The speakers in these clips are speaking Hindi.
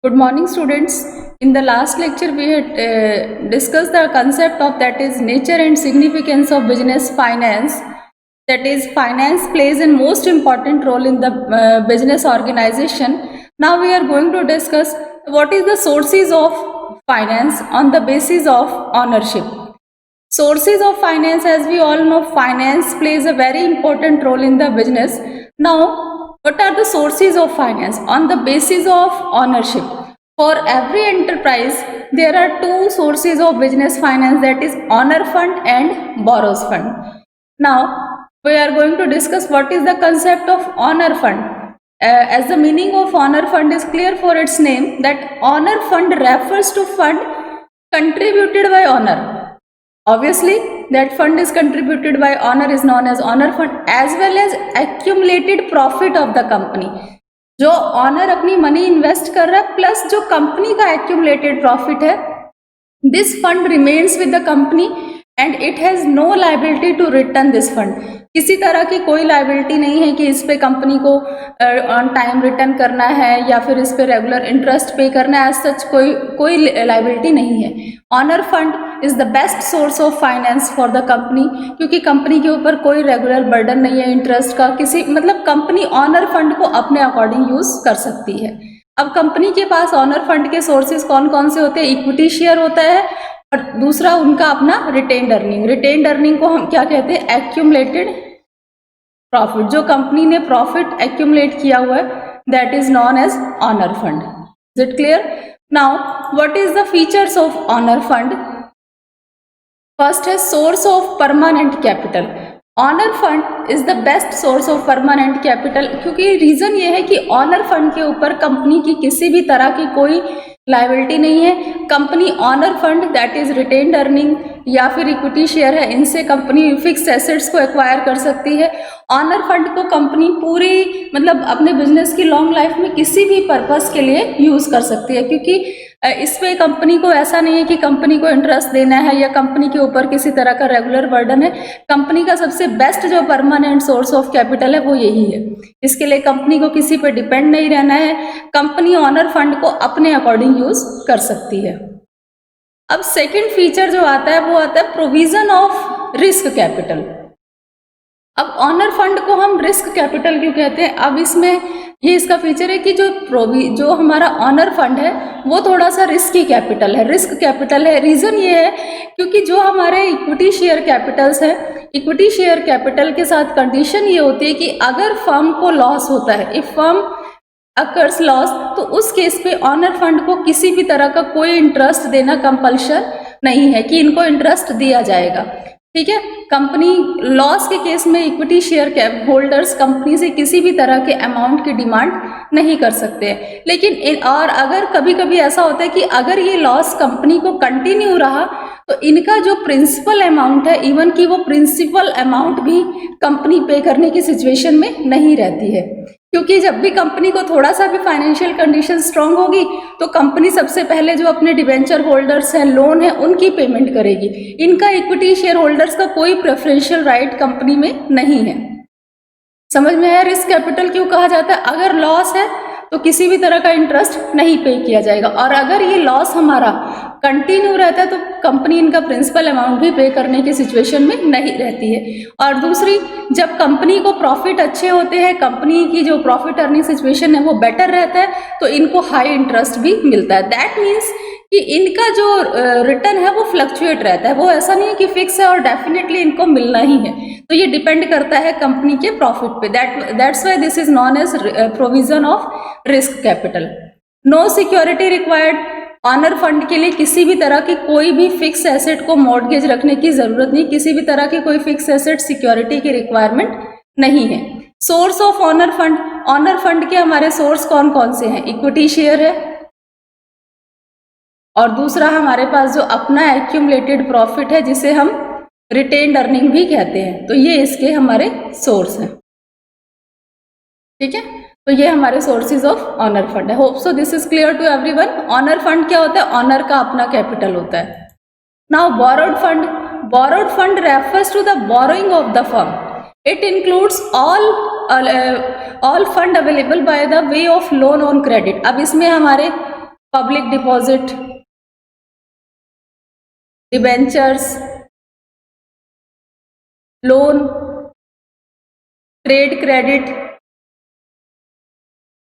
Good morning, students. In the last lecture, we had discussed the concept of that is nature and significance of business finance. That is, finance plays a most important role in the business organization. Now we are going to discuss what is the sources of finance on the basis of ownership. Sources of finance, as we all know, finance plays a very important role in the business. Now, what are the sources of finance? On the basis of ownership. For every enterprise, there are two sources of business finance, that is owner fund and borrows fund. Now, we are going to discuss what is the concept of owner fund. As the meaning of owner fund is clear for its name, that owner fund refers to fund contributed by owner. Obviously, that fund is contributed by owner is known as owner fund, as well as accumulated profit of the company. जो ऑनर अपनी मनी इन्वेस्ट कर रहा है प्लस जो कंपनी का एक्यूमुलेटेड प्रॉफिट है, this fund remains with the company and it has no liability to return this fund. किसी तरह की कोई लायबिलिटी नहीं है कि इस पे कंपनी को ऑन टाइम रिटर्न करना है या फिर इस पे रेगुलर इंटरेस्ट पे करना है. एज सच कोई लायबिलिटी नहीं है. Owner fund is the best source of finance for the company, क्योंकि कंपनी के ऊपर कोई रेगुलर बर्डन नहीं है इंटरेस्ट का. किसी मतलब कंपनी ऑनर फंड को अपने अकॉर्डिंग यूज कर सकती है. अब कंपनी के पास ऑनर फंड के सोर्सेज कौन कौन से होते हैं? इक्विटी शेयर होता है और दूसरा उनका अपना रिटेन्ड अर्निंग. रिटेन्ड अर्निंग को हम क्या कहते हैं? Accumulated profit. जो कंपनी ने प्रॉफिट एक्यूमुलेट किया हुआ है, that is known as owner fund. Is it clear? Now what is the features of owner fund? First है source of permanent capital. Owner fund is the best source of permanent capital, क्योंकि रीजन ये है कि ऑनर फंड के ऊपर कंपनी की किसी भी तरह की कोई लायबिलिटी नहीं है. Company owner fund that is retained earning या फिर इक्विटी शेयर है, इनसे कंपनी फिक्स एसेट्स को एक्वायर कर सकती है. ऑनर फंड को कंपनी पूरी मतलब अपने बिजनेस की लॉन्ग लाइफ में किसी भी पर्पस के लिए यूज कर सकती है, क्योंकि इस पे कंपनी को ऐसा नहीं है कि कंपनी को इंटरेस्ट देना है या कंपनी के ऊपर किसी तरह का रेगुलर बर्डन है. कंपनी का सबसे बेस्ट जो परमानेंट सोर्स ऑफ कैपिटल है वो यही है. इसके लिए कंपनी को किसी पे डिपेंड नहीं रहना है. कंपनी ऑनर फंड को अपने अकॉर्डिंग यूज कर सकती है. अब सेकंड फीचर जो आता है वो आता है प्रोविजन ऑफ रिस्क कैपिटल. अब ऑनर फंड को हम रिस्क कैपिटल क्यों कहते हैं? अब इसमें ये इसका फीचर है कि जो हमारा ऑनर फंड है वो थोड़ा सा रिस्की कैपिटल है, रिस्क कैपिटल है. रीजन ये है क्योंकि जो हमारे इक्विटी शेयर कैपिटल्स है, इक्विटी शेयर कैपिटल के साथ कंडीशन ये होती है कि अगर फर्म को लॉस होता है, इफ फर्म अकर्स लॉस, तो उस केस पे ऑनर फंड को किसी भी तरह का कोई इंटरेस्ट देना कंपल्शन नहीं है कि इनको इंटरेस्ट दिया जाएगा. ठीक है. कंपनी लॉस के केस में equity share cap holders company से किसी भी तरह के अमाउंट की डिमांड नहीं कर सकते हैं. लेकिन और अगर कभी कभी ऐसा होता है कि अगर ये लॉस कंपनी को कंटिन्यू रहा तो इनका जो प्रिंसिपल अमाउंट है, इवन कि वो प्रिंसिपल अमाउंट भी कंपनी पे करने की सिचुएशन में नहीं रहती है. क्योंकि जब भी कंपनी को थोड़ा सा भी फाइनेंशियल कंडीशन स्ट्रांग होगी तो कंपनी सबसे पहले जो अपने डिवेंचर होल्डर्स हैं, लोन है, उनकी पेमेंट करेगी. इनका इक्विटी शेयर होल्डर्स का कोई प्रेफरेंशियल राइट कंपनी में नहीं है. समझ में आया रिस्क कैपिटल क्यों कहा जाता है? अगर लॉस है तो किसी भी तरह का इंटरेस्ट नहीं पे किया जाएगा, और अगर ये लॉस हमारा कंटिन्यू रहता है तो कंपनी इनका प्रिंसिपल अमाउंट भी पे करने की सिचुएशन में नहीं रहती है. और दूसरी, जब कंपनी को प्रॉफिट अच्छे होते हैं, कंपनी की जो प्रॉफिट अर्निंग सिचुएशन है वो बेटर रहता है, तो इनको हाई इंटरेस्ट भी मिलता है. दैट मीन्स कि इनका जो रिटर्न है वो फ्लक्चुएट रहता है, वो ऐसा नहीं है कि फिक्स है और डेफिनेटली इनको मिलना ही है. तो ये डिपेंड करता है कंपनी के प्रॉफिट पे. That's why this is known as provision of risk capital. No security required. Owner fund के लिए किसी भी तरह की कोई भी फिक्स एसेट को मॉर्गेज रखने की जरूरत नहीं, किसी भी तरह की कोई फिक्स एसेट सिक्योरिटी की रिक्वायरमेंट नहीं है. Source of owner fund. Owner fund के हमारे सोर्स कौन कौन से हैं? इक्विटी शेयर है और दूसरा हमारे पास जो अपना एक्यूमुलेटेड प्रॉफिट है जिसे हम रिटेन्ड अर्निंग भी कहते हैं. तो ये इसके हमारे सोर्स हैं. ठीक है. तो ये हमारे सोर्सेज ऑफ ऑनर फंड है. Hope so this is clear to everyone. Owner fund क्या होता है? ऑनर का अपना कैपिटल होता है. Now borrowed fund. Borrowed fund refers to the borrowing of the firm. It includes all fund available by the way of loan on credit. अब इसमें हमारे public deposit, debentures, loan, trade credit,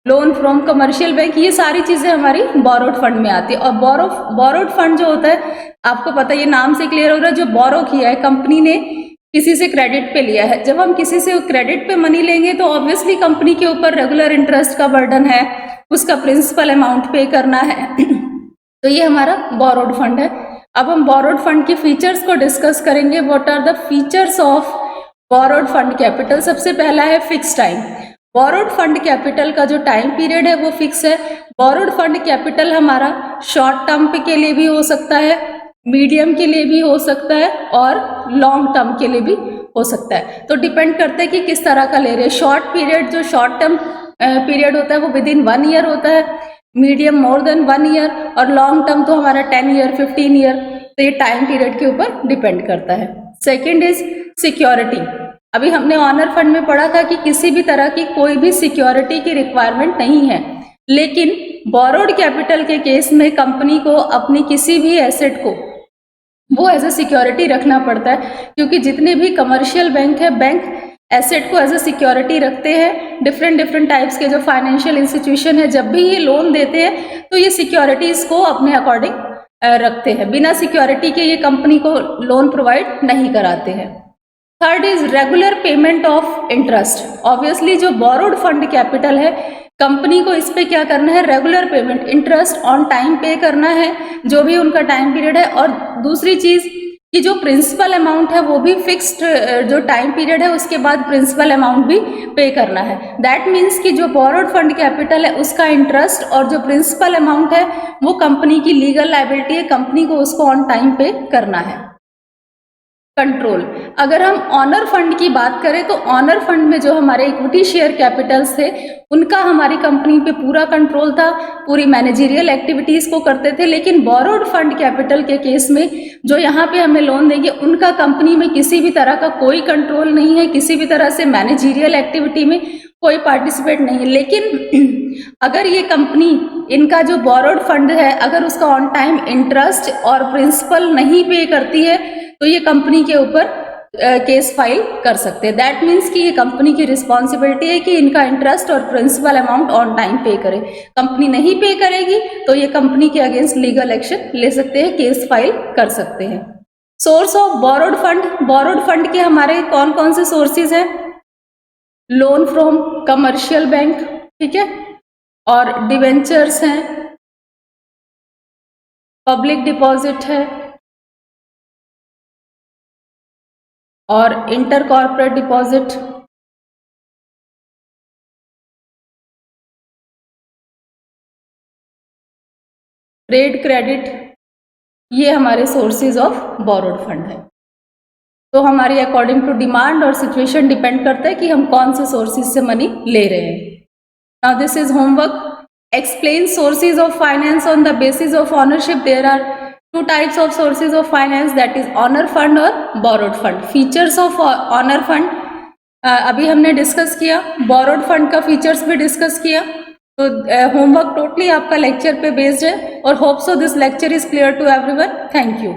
loan from commercial bank, ये सारी चीजें हमारी बोरोड फंड में आती है। और बोरोड फंड जो होता है, आपको पता है, ये नाम से क्लियर हो रहा है, जो बोरो किया है कंपनी ने, किसी से क्रेडिट पे लिया है। जब हम किसी से क्रेडिट पे मनी लेंगे तो ऑब्वियसली कंपनी के ऊपर रेगुलर इंटरेस्ट का बर्डन है, उसका प्रिंसिपल अमाउंट पे करना है तो ये हमारा बोरोड फंड है। अब हम बोरोड फंड के फीचर्स को डिस्कस करेंगे। What are the features of borrowed fund capital? सबसे पहला है fix time. Borrowed fund capital का जो टाइम पीरियड है वो फिक्स है। बोरोड फंड कैपिटल हमारा शॉर्ट टर्म के लिए भी हो सकता है, मीडियम के लिए भी हो सकता है और लॉन्ग टर्म के लिए भी हो सकता है। तो डिपेंड करता है कि किस तरह का ले रहे हैं। शॉर्ट पीरियड, जो शॉर्ट टर्म पीरियड होता है वो विद इन 1 ईयर होता है, मीडियम मोर देन 1 ईयर, और लॉन्ग टर्म तो हमारा 10 ईयर 15 ईयर। तो ये टाइम पीरियड के ऊपर डिपेंड करता है। Second is security. अभी हमने ऑनर फंड में पढ़ा था कि किसी भी तरह की कोई भी सिक्योरिटी की रिक्वायरमेंट नहीं है, लेकिन बोरोड कैपिटल के केस में कंपनी को अपनी किसी भी एसेट को वो एज ए सिक्योरिटी रखना पड़ता है, क्योंकि जितने भी कमर्शियल बैंक है, बैंक एसेट को एज ए सिक्योरिटी रखते हैं। डिफरेंट टाइप्स के जो फाइनेंशियल इंस्टीट्यूशन है, जब भी ये लोन देते हैं तो ये सिक्योरिटीज को अपने अकॉर्डिंग रखते हैं। बिना सिक्योरिटी के ये कंपनी को लोन प्रोवाइड नहीं कराते हैं। Third is regular payment of interest. Obviously जो बोरोड फंड कैपिटल है, कंपनी को इस पे क्या करना है? Regular payment, interest on time पे करना है, जो भी उनका टाइम पीरियड है। और दूसरी चीज कि जो प्रिंसिपल अमाउंट है वो भी फिक्स्ड, जो टाइम पीरियड है उसके बाद प्रिंसिपल अमाउंट भी पे करना है। दैट मीन्स कि जो बोरोड फंड कैपिटल है उसका इंटरेस्ट और जो प्रिंसिपल अमाउंट है वो कंपनी की लीगल लायबिलिटी है, कंपनी को उसको ऑन टाइम पे करना है। कंट्रोल, अगर हम ऑनर फंड की बात करें तो ऑनर फंड में जो हमारे इक्विटी शेयर कैपिटल्स थे उनका हमारी कंपनी पे पूरा कंट्रोल था, पूरी मैनेजरियल एक्टिविटीज को करते थे। लेकिन बोरोड फंड कैपिटल के केस में जो यहाँ पे हमें लोन देंगे उनका कंपनी में किसी भी तरह का कोई कंट्रोल नहीं है, किसी भी तरह से मैनेजरियल एक्टिविटी में कोई पार्टिसिपेट नहीं है। लेकिन अगर ये कंपनी, इनका जो बोरोड फंड है, अगर उसका ऑन टाइम इंटरेस्ट और प्रिंसिपल नहीं पे करती है तो ये कंपनी के ऊपर केस फाइल कर सकते हैं। दैट मीन्स कि ये कंपनी की रिस्पॉन्सिबिलिटी है कि इनका इंटरेस्ट और प्रिंसिपल अमाउंट ऑन टाइम पे करे। कंपनी नहीं पे करेगी तो ये कंपनी के अगेंस्ट लीगल एक्शन ले सकते हैं, केस फाइल कर सकते हैं। Source of borrowed fund, borrowed fund के हमारे कौन कौन से सोर्सेज हैं? लोन फ्रॉम कमर्शियल बैंक, ठीक है, और डिवेंचर्स हैं, पब्लिक डिपॉजिट है और inter corporate deposit, trade credit, ये हमारे सोर्सेज ऑफ बोरोड फंड है। तो हमारी अकॉर्डिंग टू डिमांड और सिचुएशन डिपेंड करता है कि हम कौन से सोर्सेज से मनी ले रहे हैं। Now this is homework. Explain sources of finance on the basis of ownership. There are 2 types of sources of finance, that is honor fund और borrowed fund. Features of honor fund अभी हमने डिस्कस किया, borrowed fund का फीचर्स भी डिस्कस किया। तो होमवर्क टोटली आपका लेक्चर पे बेस्ड है और hope so this lecture is clear to everyone. Thank you.